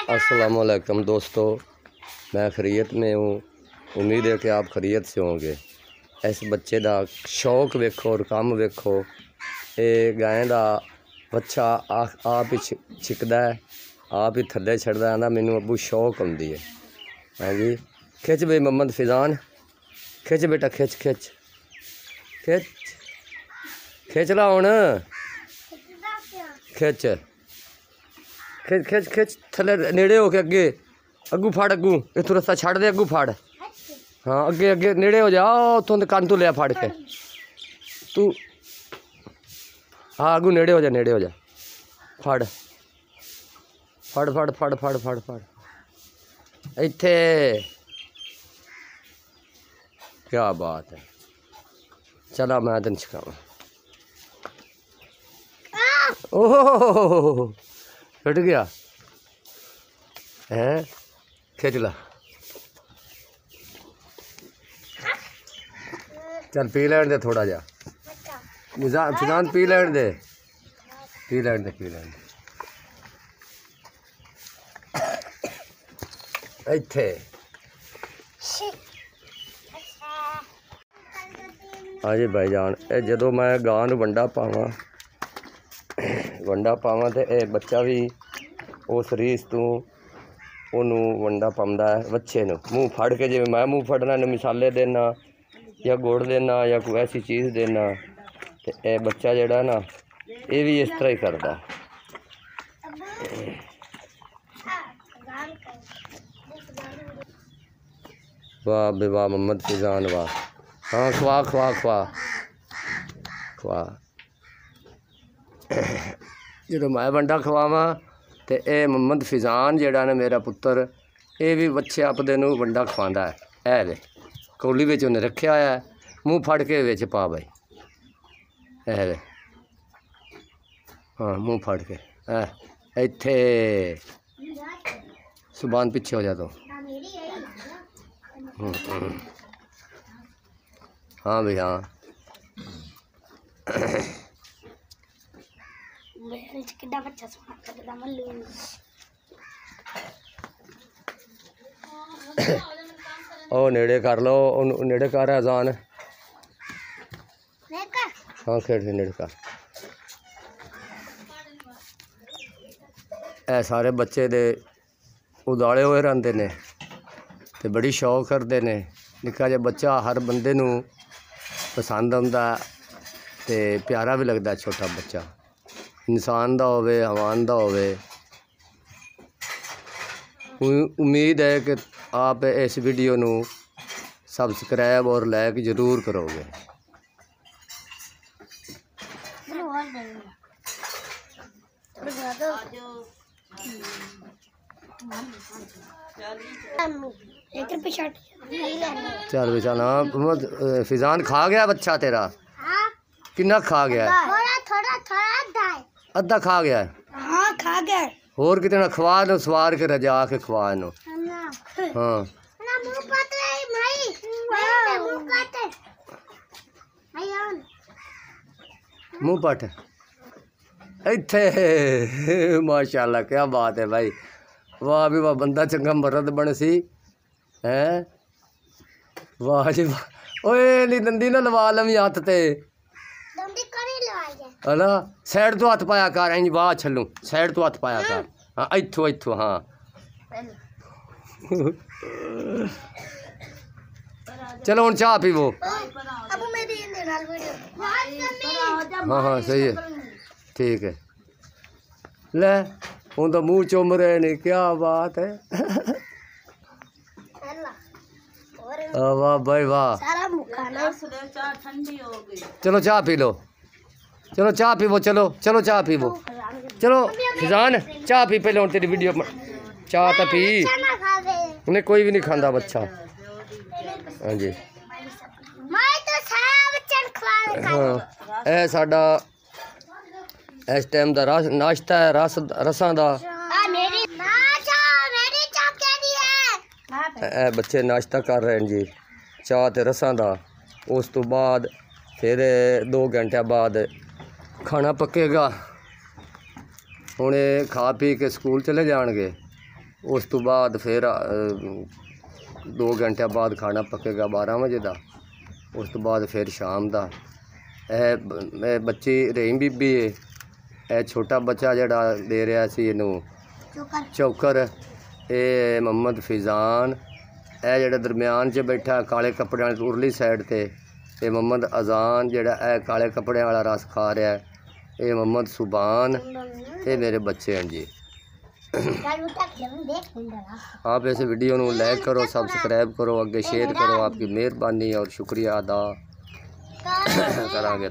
अस्सलामुअलैकुम दोस्तों, मैं खैरियत में हूँ। उम्मीद है कि आप खैरियत से होंगे। इस बच्चे का शौक वेखो और काम वेखो। ये गाय का बच्चा आप ही छिकदा है, आप ही थल्ले छड़दा है। मैनू अबू शौक आती है। हाँ जी, खिच बे मोहम्मद फिजान, खिच बेटा, खिच खिच खिच खिच ला हुण, खिच खिच खिच खिच थले नेड़े हो के अगे अगू फाड़, अगू इतों रस्ता छड़ दे, अगू फाड़। हाँ अगे अगे नेड़े हो जा, उतों कन तो लिया फाड़ के तू। हाँ अगू नेड़े हो जा, नेड़े हो जा, फाड़ फाड़ फाड़ फाड़ फाड़ फाड़ फाड़ इत्थे। क्या बात है, चला मैं दिन छिकावा। ओह फट गया है, खिंच ला। चल पी लैन दे थोड़ा जा, फिजान पी लैन दे, पी लैन दे, पी लैन दे। इत्थे हाँ जी भाईजान, जो मैं गां नूं वंडा पावां तो यह बच्चा भी उस रीस तू ओनू वंडा पाउंदा है। बच्चे नूं मूँह फड़ के, जिवें मैं मूँह फड़ना, इन्हूं मिसाले देना या गुड़ देना या कोई ऐसी चीज़ देना, तो यह बच्चा जिहड़ा ना ये भी इस तरह ही करता है। वाह बे वाह मोहम्मद फिजान वाह। हाँ खवा खवा खवा खवा। जो मैं वंडा खवावां तो यह मोहम्मद फिजान जिहड़ा ना मेरा पुत्तर, ये भी बच्चे आपदे नूं वंडा खवांदा है। ए वे कौली विच उन्हें रखिया होया है, मूँह फड़ के विच पा बई। ए वे हाँ मूँह फड़ के इत्थे। सुबान पिछे हो जा तो। हाँ भाई हाँ। ओ नेड़े कर लो, नेड़े कर अजान। हाँ खेड़ नेड़े कर। ए सारे बच्चे दे उदाले हुए रहते ने ते बड़ी शौक करते ने। निक्का जिहा बच्चा हर बंदे नूं पसंद आंदा ते प्यारा भी लगता। छोटा बच्चा इंसान दा होवे, हवान दा होवे। उम्मीद है कि आप इस वीडियो नूं सब्सक्राइब और लाइक ज़रूर करोगे। चल बेचान। हाँ फिजान खा गया बच्चा तेरा? कितना खा गया? अद्धा खा गया। हाँ खा गया। होर कितना खवा नो, सवार के रजा के खवा नो। हाँ मुँह पट इत्थे। माशाल्लाह क्या बात है भाई, वाह भी वाह। बंदा चंगा मरद बन सी है। वाह जी वाह। ओए नी दंदी ना लवा लवी हथ ते है ना। साइड तो हथ पाया कर। इंज वाह छलू साइड तो हथ पाया कर। हाँ इत्थों इत्थों। हाँ चलो हुण चाह पीवो। हाँ हाँ सही है, ठीक है। ले हूँ तो मुँह चुम रहे ने, क्या बात है। वाह भाई वाह। चलो चाह पी लो, चलो चाह पीवो, चलो चलो चाह पीवो। चलो फिजान चाह पी पहले, तेरी वीडियो चाह तो पी। उन्हें कोई भी नहीं खांदा बच्चा। हाँ जी हाँ। यह साडा इस टाइम का नाश्ता है, रसां दा। बच्चे नाश्ता कर रहे हैं जी, चाह ते रसां दा। उस तो बाद फिर 2 घंटे बाद खाना पकेगा। हुणे खा पी के स्कूल चले जाएंगे। उस तो बाद फिर 2 घंटे बाद खाना पकेगा 12 बजे का। उस तो बाद फिर शाम का। यह बच्ची रहीम बीबी है। यह छोटा बच्चा जड़ा दे रहा सी इनू चौकर, ये मोहम्मद फिजान। यह जड़ा दरम्यान च बैठा काले कपड़े वाली उरली साइड ते, ये मोहम्मद अजान जड़ा काले कपड़े वाला रस खा रहा है। ये मोहम्मद सुबान। ये मेरे बच्चे हैं जी। आप इस वीडियो को लाइक करो, सब्सक्राइब करो, अगे शेयर करो। आपकी मेहरबानी और शुक्रिया अदा करांगे।